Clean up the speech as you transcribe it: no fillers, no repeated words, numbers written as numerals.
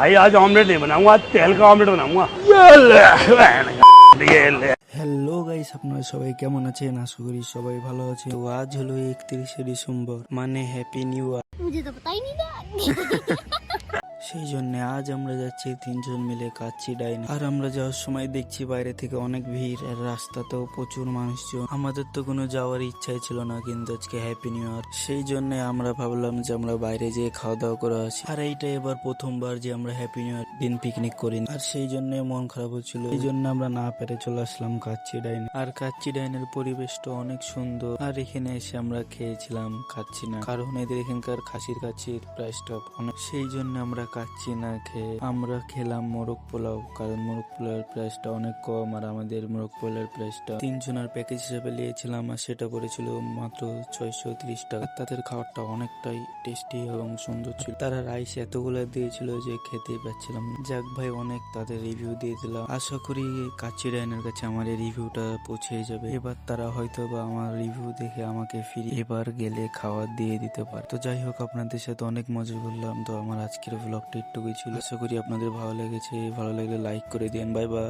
भाई आज ऑमलेट नहीं बनाऊंगा, आज तेल का ऑमलेट बनाऊंगा। হ্যালো গাইস, আপনারা সবাই কেমন আছেন? আশা করি সবাই ভালো আছে। তো আজ হলো 31শে ডিসেম্বর, মানে হ্যাপি নিউ ইয়ার। मुझे तो पता ही नहीं था। সেই জন্য আজ আমরা যাচ্ছি তিনজন মিলে কাচ্চি ডাইনে। আর আমরা যাওয়ার সময় দেখছি বাইরে থেকে অনেক ভিড়, আর রাস্তাতেও প্রচুর মানুষজন। আমাদের তো কোনো যাওয়ার ইচ্ছাই ছিল না, কিন্তু আজকে হ্যাপি নিউ ইয়ার, সেই জন্য আমরা ভাবলাম যে আমরা বাইরে যেয়ে খাওয়া দাওয়া করে আসি। আর এইটা এবার প্রথমবার যে আমরা হ্যাপি নিউ ইয়ার দিন পিকনিক করি, আর সেই জন্য মন খারাপ হচ্ছিল। এই জন্য আমরা না পেরে চলে আসলাম কাচ্চি ডাইনে। আর কাচ্চি ডাইনের পরিবেশটা অনেক সুন্দর, আর এখানে এসে আমরা খেয়েছিলাম খাচ্ছি না, কারণ এদের এখানকার খাসির কাচ্চির প্রাইসটা অনেক, সেই জন্য আমরা কাচ্চি না খেয়ে আমরা খেলাম মোরগ পোলাও, কারণ মোরগ পোলাওয়ের প্রাইসটা অনেক কম। আর আমাদের মোরগ পোলাওয়ের প্রাইসটা 3 জনের প্যাকেজ হিসেবে নিয়েছিলাম, আর সেটা করেছিল মাত্র 630 টাকা। তাদের খাবারটা অনেকটাই টেস্টি এবং সুন্দর ছিল। তারা রাইস এতগুলো দিয়েছিল যে খেতেই পাচ্ছিলাম না। যাক ভাই, অনেক তাদের রিভিউ দিয়ে দিলাম। আশা করি কাচ্চি ডাইনের কাছে আমার এই রিভিউটা পৌঁছে যাবে। এবার তারা হয়তো বা আমার রিভিউ দেখে আমাকে ফিরে এবার গেলে খাবার দিয়ে দিতে পারে। তো যাই হোক, আপনাদের সাথে অনেক মজা করলাম। তো আমার আজকের ব্লগটা একটুকুই ছিল। আশা করি আপনাদের ভালো লেগেছে। ভালো লাগলে লাইক করে দিন। Bye bye.